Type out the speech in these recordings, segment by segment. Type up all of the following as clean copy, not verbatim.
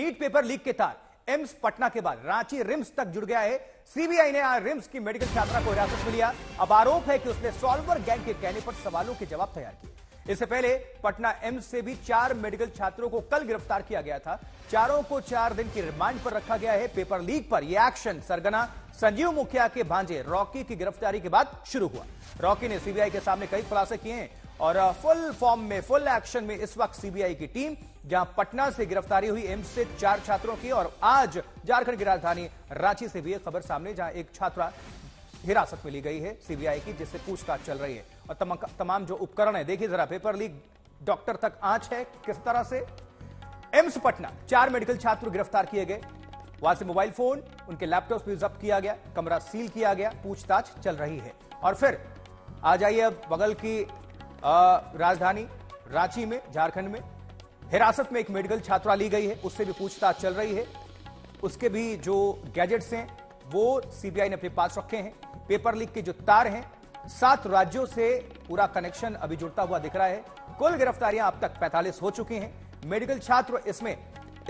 NEET paper leak के तार AIIMS Patna के बाद रांची रिम्स तक जुड़ गया है। सीबीआई ने आज रिम्स की मेडिकल छात्रा को हिरासत में लिया। अब आरोप है कि उसने सॉल्वर गैंग के कहने पर सवालों के जवाब तैयार किए। इससे पहले पटना एम्स से भी 4 मेडिकल छात्रों को कल गिरफ्तार किया गया था। चारों को 4 दिन की रिमांड पर रखा गया है। पेपर लीक पर यह एक्शन सरगना संजीव मुखिया के भांजे रॉकी की गिरफ्तारी के बाद शुरू हुआ। रॉकी ने सीबीआई के सामने कई खुलासे किए हैं और फुल फॉर्म में, फुल एक्शन में इस वक्त सीबीआई की टीम, जहां पटना से गिरफ्तारी हुई एम्स से 4 छात्रों की, और आज झारखंड की राजधानी रांची से भी एक खबर सामने, जहां एक छात्रा हिरासत में ली गई है सीबीआई की, जिससे पूछताछ चल रही है। और तमाम जो उपकरण है, देखिए जरा, पेपर लीक डॉक्टर तक आंच है किस तरह से। एम्स पटना 4 मेडिकल छात्र गिरफ्तार किए गए। वहां से मोबाइल फोन, उनके लैपटॉप भी जब्त किया गया, कमरा सील किया गया, पूछताछ चल रही है। और फिर आ जाइए अब बगल की राजधानी रांची में, झारखंड में हिरासत में एक मेडिकल छात्रा ली गई है, उससे भी पूछताछ चल रही है। उसके भी जो गैजेट्स हैं वो सीबीआई ने अपने पास रखे हैं। पेपर लीक के जो तार हैं, 7 राज्यों से पूरा कनेक्शन अभी जुड़ता हुआ दिख रहा है। कुल गिरफ्तारियां अब तक 45 हो चुकी हैं। मेडिकल छात्र इसमें,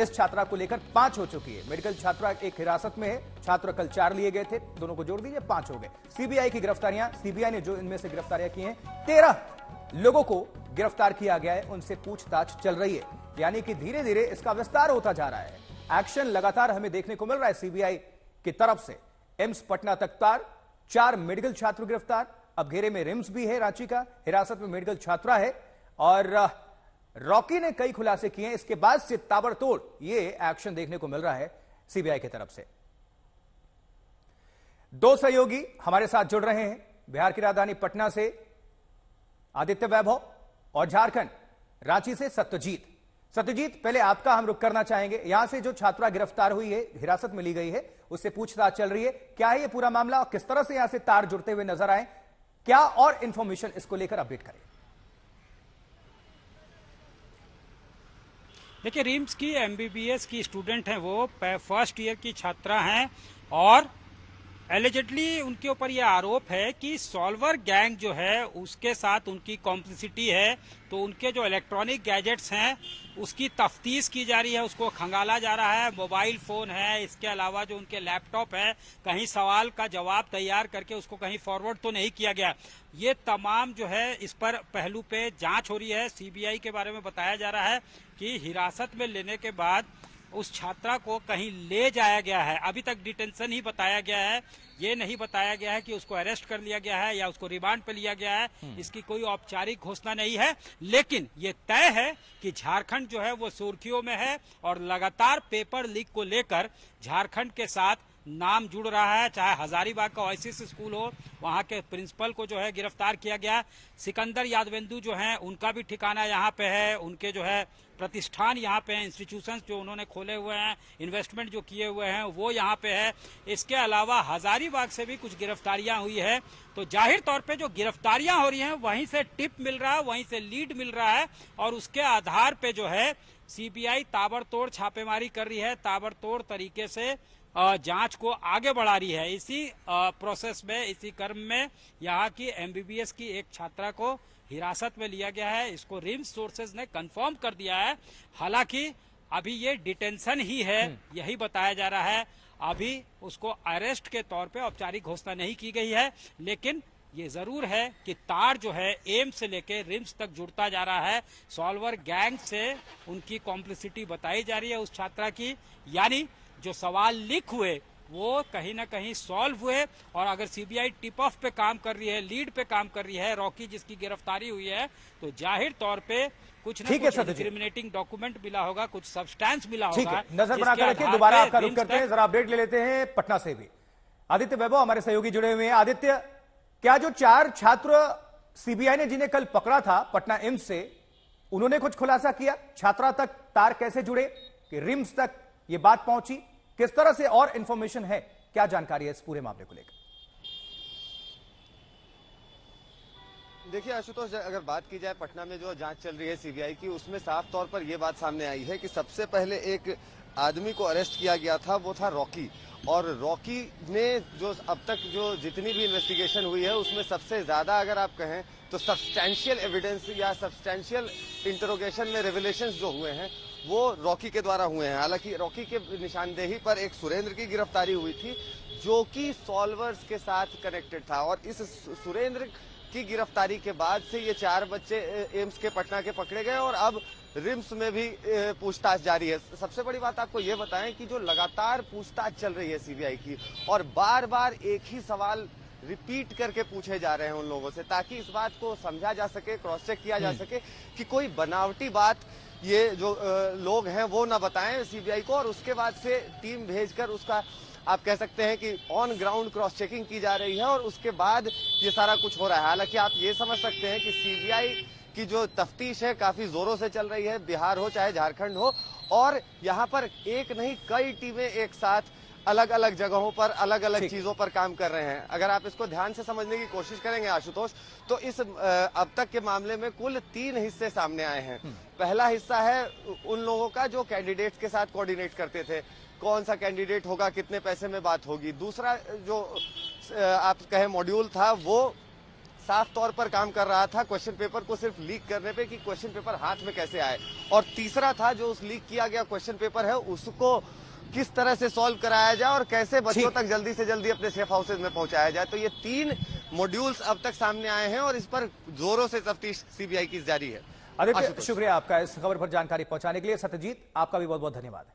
इस छात्रा को लेकर 5 हो चुकी है। मेडिकल छात्रा एक हिरासत में है, छात्र कल 4 लिए गए थे, दोनों को जोड़ दीजिए 5 हो गए। सीबीआई की गिरफ्तारियां, सीबीआई ने जो इनमें से गिरफ्तारियां की हैं, 13 लोगों को गिरफ्तार किया गया है, उनसे पूछताछ चल रही है। यानी कि धीरे धीरे इसका विस्तार होता जा रहा है। एक्शन लगातार हमें देखने को मिल रहा है सीबीआई की तरफ से। एम्स पटना तक तार, 4 मेडिकल छात्र गिरफ्तार, अब घेरे में रिम्स भी है रांची का, हिरासत में मेडिकल छात्रा है, और रॉकी ने कई खुलासे किए हैं। इसके बाद से ताबड़तोड़ ये एक्शन देखने को मिल रहा है सीबीआई की तरफ से। 2 सहयोगी हमारे साथ जुड़ रहे हैं, बिहार की राजधानी पटना से आदित्य वैभव और झारखंड रांची से सत्यजीत। सत्यजीत, पहले आपका हम रुख करना चाहेंगे। यहां से जो छात्रा गिरफ्तार हुई है, हिरासत में ली गई है, उससे पूछताछ चल रही है, क्या है ये पूरा मामला और किस तरह से यहां से तार जुड़ते हुए नजर आए, क्या और इंफॉर्मेशन इसको लेकर अपडेट करें। देखिए, रिम्स की एमबीबीएस की स्टूडेंट हैं, वो फर्स्ट ईयर की छात्रा हैं, और एलिजिडली उनके ऊपर यह आरोप है कि सॉल्वर गैंग जो है उसके साथ उनकी कॉम्प्लिसिटी है। तो उनके जो इलेक्ट्रॉनिक गैजेट्स हैं उसकी तफ्तीश की जा रही है, उसको खंगाला जा रहा है। मोबाइल फोन है, इसके अलावा जो उनके लैपटॉप है, कहीं सवाल का जवाब तैयार करके उसको कहीं फॉरवर्ड तो नहीं किया गया। ये तमाम जो है इस पर पहलू पे जांच हो रही है। सीबीआई के बारे में बताया जा रहा है कि हिरासत में लेने के बाद उस छात्रा को कहीं ले जाया गया है। अभी तक डिटेंशन ही बताया गया है, ये नहीं बताया गया है कि उसको अरेस्ट कर लिया गया है या उसको रिमांड पे लिया गया है। इसकी कोई औपचारिक घोषणा नहीं है, लेकिन ये तय है कि झारखंड जो है वो सुर्खियों में है, और लगातार पेपर लीक को लेकर झारखंड के साथ नाम जुड़ रहा है। चाहे हजारीबाग का ओएसिस स्कूल हो, वहां के प्रिंसिपल को जो है गिरफ्तार किया गया। सिकंदर यादवेंदु जो हैं, उनका भी ठिकाना यहाँ पे है, उनके जो है प्रतिष्ठान यहाँ पे हैं, इंस्टीट्यूशंस जो उन्होंने खोले हुए हैं, इन्वेस्टमेंट जो किए हुए हैं वो यहाँ पे है। इसके अलावा हजारीबाग से भी कुछ गिरफ्तारियां हुई है। तो जाहिर तौर पे जो गिरफ्तारियां हो रही हैं वहीं से टिप मिल रहा है, वहीं से लीड मिल रहा है, और उसके आधार पे जो है सीबीआई ताबड़तोड़ छापेमारी कर रही है, ताबड़तोड़ तरीके से जांच को आगे बढ़ा रही है। इसी प्रोसेस में, इसी क्रम में यहाँ की एमबीबीएस की एक छात्रा को हिरासत में लिया गया है। इसको रिम्स सोर्सेज ने कंफर्म कर दिया है। हालांकि अभी ये डिटेंशन ही है, यही बताया जा रहा है। अभी उसको अरेस्ट के तौर पे औपचारिक घोषणा नहीं की गई है, लेकिन ये जरूर है कि तार जो है एम्स से लेके रिम्स तक जुड़ता जा रहा है। सॉल्वर गैंग से उनकी कॉम्प्लिसिटी बताई जा रही है उस छात्रा की, यानी जो सवाल लीक हुए वो कहीं ना कहीं सॉल्व हुए। और अगर सीबीआई टिप ऑफ पे काम कर रही है, लीड पे काम कर रही है, रॉकी जिसकी गिरफ्तारी हुई है, तो जाहिर तौर पे कुछ न कुछ इंक्रिमिनेटिंग डॉक्यूमेंट मिला होगा, कुछ सब्सटेंस मिला होगा। नजर बनाकर रखिए, दोबारा आपका रुख करते हैं, जरा अपडेट ले लेते हैं पटना से भी। आदित्य वैभव हमारे सहयोगी जुड़े हुए हैं। आदित्य, क्या जो 4 छात्र सीबीआई ने जिन्हें कल पकड़ा था पटना एम्स से, उन्होंने कुछ खुलासा किया? छात्रा तक तार कैसे जुड़े कि रिम्स तक ये बात पहुंची, किस तरह से और इंफॉर्मेशन है, क्या जानकारी है इस पूरे मामले को लेकर? देखिए आशुतोष, अगर बात की जाए पटना में जो जांच चल रही है सीबीआई की, उसमें साफ तौर पर यह बात सामने आई है कि सबसे पहले एक आदमी को अरेस्ट किया गया था, वो था रॉकी। और रॉकी ने जो अब तक जो जितनी भी इन्वेस्टिगेशन हुई है उसमें सबसे ज्यादा अगर आप कहें तो सब्सटैंशियल एविडेंस या सब्सटैंशियल इंटरोगेशन में रेवलेशंस जो हुए हैं वो रॉकी के द्वारा हुए हैं। हालांकि रॉकी के निशानदेही पर एक सुरेंद्र की गिरफ्तारी हुई थी जो कि सॉल्वर्स के साथ कनेक्टेड था, और इस सुरेंद्र की गिरफ्तारी के बाद से ये 4 बच्चे एम्स के पटना के पकड़े गए और अब रिम्स में भी पूछताछ जारी है। सबसे बड़ी बात आपको ये बताएं कि जो लगातार पूछताछ चल रही है सीबीआई की, और बार बार एक ही सवाल रिपीट करके पूछे जा रहे हैं उन लोगों से, ताकि इस बात को समझा जा सके, क्रॉस चेक किया जा सके कि कोई बनावटी बात ये जो लोग हैं वो ना बताएं सीबीआई को, और उसके बाद से टीम भेजकर उसका आप कह सकते हैं कि ऑन ग्राउंड क्रॉस चेकिंग की जा रही है, और उसके बाद ये सारा कुछ हो रहा है। हालांकि आप ये समझ सकते हैं कि सीबीआई की जो तफ्तीश है काफी जोरों से चल रही है, बिहार हो चाहे झारखंड हो, और यहाँ पर एक नहीं कई टीमें एक साथ अलग अलग जगहों पर अलग अलग चीजों पर काम कर रहे हैं। अगर आप इसको ध्यान से समझने की कोशिश करेंगे आशुतोष, तो इस अब तक के मामले में कुल 3 हिस्से सामने आए हैं। पहला हिस्सा है उन लोगों का जो कैंडिडेट्स के साथ कोऑर्डिनेट करते थे, कौन सा कैंडिडेट होगा, कितने पैसे में बात होगी। दूसरा जो आप कहें मॉड्यूल था, वो साफ तौर पर काम कर रहा था क्वेश्चन पेपर को सिर्फ लीक करने पे कि क्वेश्चन पेपर हाथ में कैसे आए, और तीसरा था जो उस लीक किया गया क्वेश्चन पेपर है उसको किस तरह से सॉल्व कराया जाए और कैसे बच्चों तक जल्दी से जल्दी अपने सेफ हाउसेज में पहुंचाया जाए। तो ये 3 मॉड्यूल्स अब तक सामने आए हैं और इस पर जोरों से तफ्तीश सीबीआई की जारी है। आदित्य, शुक्रिया आपका इस खबर पर जानकारी पहुंचाने के लिए। सत्यजीत, आपका भी बहुत बहुत धन्यवाद।